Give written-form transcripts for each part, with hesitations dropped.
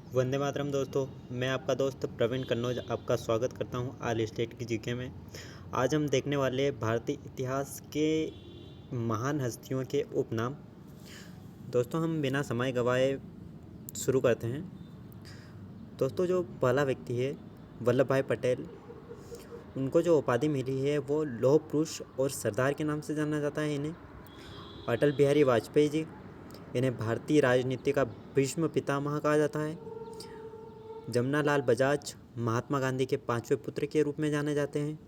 वंदे मातरम दोस्तों। मैं आपका दोस्त प्रवीण कन्नौज आपका स्वागत करता हूं आल स्टेट की जीके में। आज हम देखने वाले हैं भारतीय इतिहास के महान हस्तियों के उपनाम। दोस्तों हम बिना समय गवाए शुरू करते हैं। दोस्तों जो पहला व्यक्ति है वल्लभ भाई पटेल, उनको जो उपाधि मिली है वो लौह पुरुष और सरदार के नाम से जाना जाता है इन्हें। अटल बिहारी वाजपेयी जी, इन्हें भारतीय राजनीति का भीष्म पितामह कहा जाता है। जमनालाल बजाज महात्मा गांधी के पांचवें पुत्र के रूप में जाने जाते हैं।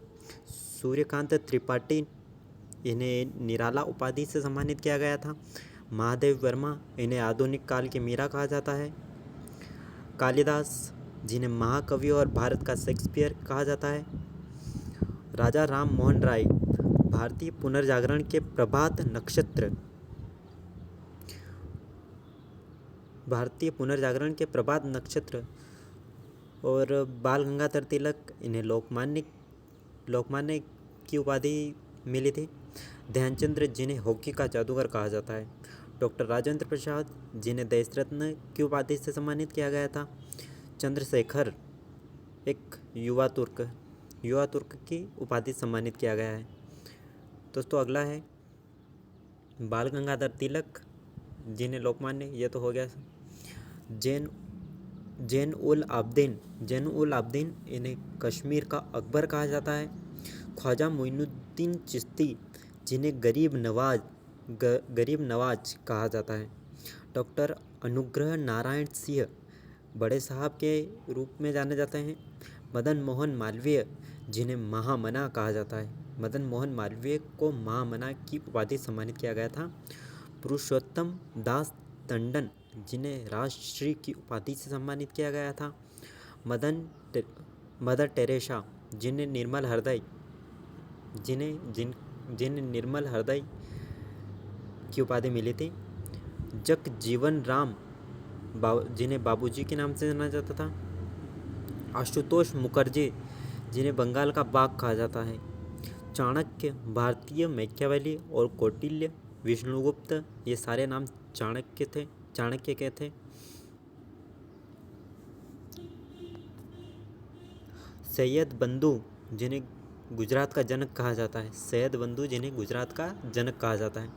सूर्यकांत त्रिपाठी, इन्हें निराला उपाधि से सम्मानित किया गया था। महादेव वर्मा, इन्हें आधुनिक काल के मीरा कहा जाता है। कालिदास, जिन्हें महाकवि और भारत का शेक्सपियर कहा जाता है। राजा राम मोहन राय, भारतीय पुनर्जागरण के प्रभात नक्षत्र, भारतीय पुनर्जागरण के प्रभात नक्षत्र। और बाल गंगाधर तिलक, इन्हें लोकमान्य की उपाधि मिली थी। ध्यानचंद्र, जिन्हें हॉकी का जादूगर कहा जाता है। डॉक्टर राजेंद्र प्रसाद, जिन्हें देश रत्न की उपाधि से सम्मानित किया गया था। चंद्रशेखर, एक युवा तुर्क की उपाधि से सम्मानित किया गया है। दोस्तों अगला है बाल गंगाधर तिलक, जिन्हें लोकमान्य, ये तो हो गया। जैन उल आबदीन, इन्हें कश्मीर का अकबर कहा जाता है। ख्वाजा मोइनुद्दीन चिश्ती, जिन्हें गरीब नवाज कहा जाता है। डॉक्टर अनुग्रह नारायण सिंह, बड़े साहब के रूप में जाने जाते हैं। मदन मोहन मालवीय, जिन्हें महामना कहा जाता है। मदन मोहन मालवीय को महामना की उपाधि सम्मानित किया गया था। पुरुषोत्तम दास टंडन, जिन्हें राजश्री की उपाधि से सम्मानित किया गया था। मदर टेरेसा, जिन्हें निर्मल हृदय की उपाधि मिली थी। जगजीवन राम, जिन्हें बाबूजी के नाम से जाना जाता था। आशुतोष मुखर्जी, जिन्हें बंगाल का बाघ कहा जाता है। चाणक्य, भारतीय मैकियावेली और कौटिल्य, विष्णुगुप्त, ये सारे नाम चाणक्य के थे। सैयद बंधु, जिन्हें गुजरात का जनक कहा जाता है।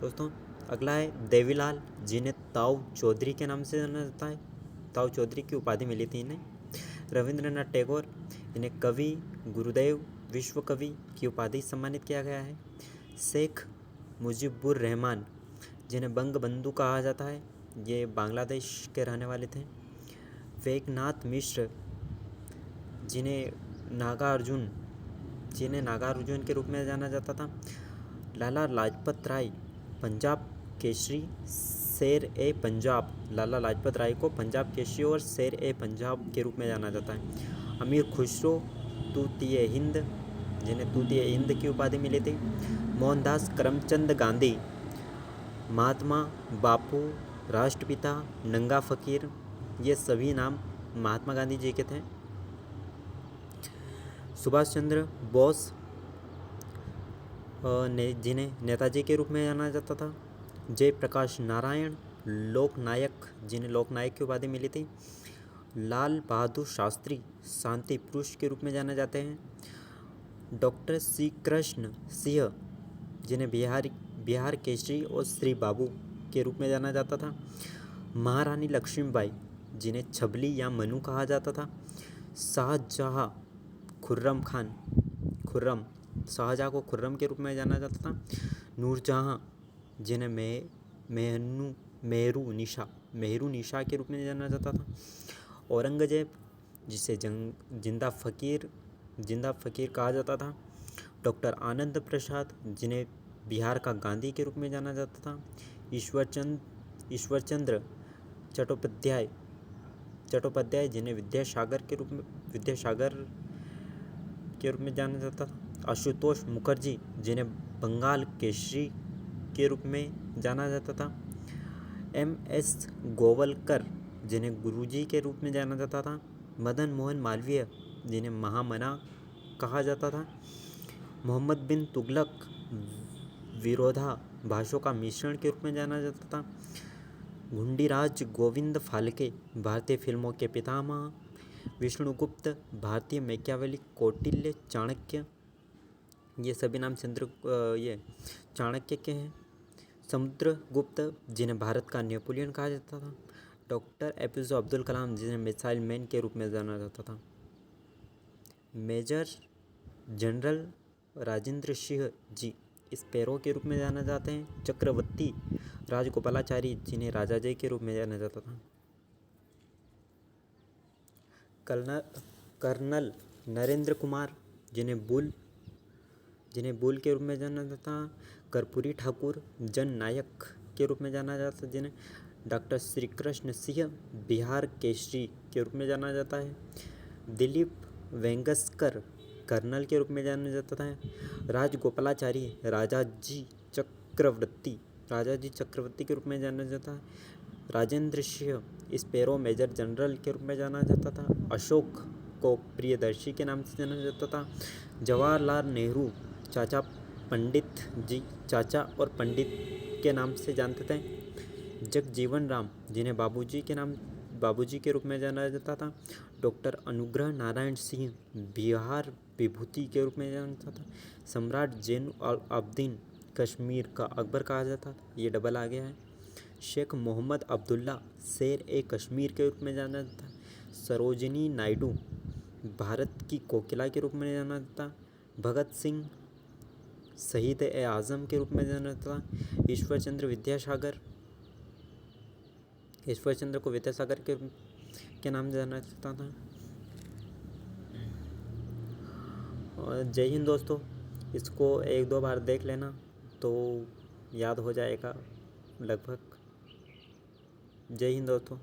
दोस्तों अगला है देवीलाल, जिन्हें ताऊ चौधरी के नाम से जाना जाता है। ताऊ चौधरी की उपाधि मिली थी इन्हें। रविंद्रनाथ टैगोर, इन्हें कवि गुरुदेव विश्व कवि की उपाधि सम्मानित किया गया है। शेख मुजीबुर रहमान, जिन्हें बंग बंधु कहा जाता है, ये बांग्लादेश के रहने वाले थे। वेगनाथ मिश्र, जिन्हें नागा अर्जुन के रूप में जाना जाता था। लाला लाजपत राय, पंजाब केसरी, लाला लाजपत राय को पंजाब केसरी और शेर ए पंजाब के रूप में जाना जाता है। अमीर खुसरो तूतीय हिंद, जिन्हें तूतीय हिंद की उपाधि मिली थी। मोहनदास करमचंद गांधी, महात्मा बापू, राष्ट्रपिता, नंगा फकीर, ये सभी नाम महात्मा गांधी जी के थे। सुभाष चंद्र बोस, जिन्हें नेताजी के रूप में जाना जाता था। जयप्रकाश नारायण, लोकनायक, जिन्हें लोकनायक की उपाधि मिली थी। लाल बहादुर शास्त्री, शांति पुरुष के रूप में जाने जाते हैं। डॉक्टर श्री कृष्ण सिंह, जिन्हें बिहार केसरी और श्री बाबू के रूप में जाना जाता था। महारानी लक्ष्मीबाई, जिन्हें छबली या मनु कहा जाता था। शाहजहाँ को खुर्रम के रूप में जाना जाता था। नूरजहाँ, जिन्हें मेहरू निशा के रूप में जाना जाता था। औरंगजेब, जिसे जिंदा फकीर कहा जाता था। डॉक्टर आनंद प्रसाद, जिन्हें बिहार का गांधी के रूप में जाना जाता था। ईश्वरचंद्र चट्टोपाध्याय, जिन्हें विद्यासागर के रूप में जाना जाता था। आशुतोष मुखर्जी, जिन्हें बंगाल केसरी के रूप में जाना जाता था। MS गोवलकर, जिन्हें गुरुजी के रूप में जाना जाता था। मदन मोहन मालवीय, जिन्हें महामना कहा जाता था। मोहम्मद बिन तुगलक, विरोधाभासों का मिश्रण के रूप में जाना जाता था। घुंडीराज गोविंद फाल्के भारतीय फिल्मों के पितामह। विष्णुगुप्त भारतीय मैकियावेली कौटिल्य चाणक्य, ये सभी नाम ये चाणक्य के हैं। समुद्रगुप्त जिन्हें भारत का नेपोलियन कहा जाता था। डॉक्टर एपीजे अब्दुल कलाम जिन्हें मिसाइल मैन के रूप में जाना जाता था। Major general Rajendra Singh ji sparrow के रूप में जाना जाते हैं। चक्रवर्ती राजगोपालाचारी जिन्हें राजा जय के रूप में जाना जाता था। कर्नल नरेंद्र कुमार जिन्हें बुल के रूप में जाना जाता। कर्पूरी ठाकुर जन नायक के रूप में जाना जाता, जिन्हें डॉक्टर श्री कृष्ण सिंह बिहार केसरी के रूप में जाना जाता है। दिलीप वेंगसकर कर्नल के रूप में जाना जाता है। राजगोपालाचारी राजाजी चक्रवर्ती के रूप में जाना जाता है। Rajendra Singh Sparrow major general के रूप में जाना जाता था। अशोक को प्रियदर्शी के नाम से जाना जाता था। जवाहरलाल नेहरू चाचा और पंडित के नाम से जानते थे। जगजीवन राम जिन्हें बाबूजी के रूप में जाना जाता था। डॉक्टर अनुग्रह नारायण सिंह बिहार विभूति के रूप में जाना जाता था। सम्राट जैन अब्दीन कश्मीर का अकबर कहा जाता था, ये डबल आ गया है। शेख मोहम्मद अब्दुल्ला शेर-ए-कश्मीर के रूप में जाना जाता है। सरोजिनी नायडू भारत की कोकिला के रूप में जाना जाता। भगत सिंह शहीद-ए-आज़म के रूप में जाना जाता। ईश्वर चंद्र को विद्यासागर के नाम से जाना जाता था। और जय हिंद दोस्तों, इसको 1-2 बार देख लेना तो याद हो जाएगा लगभग। जय हिंद दोस्तों।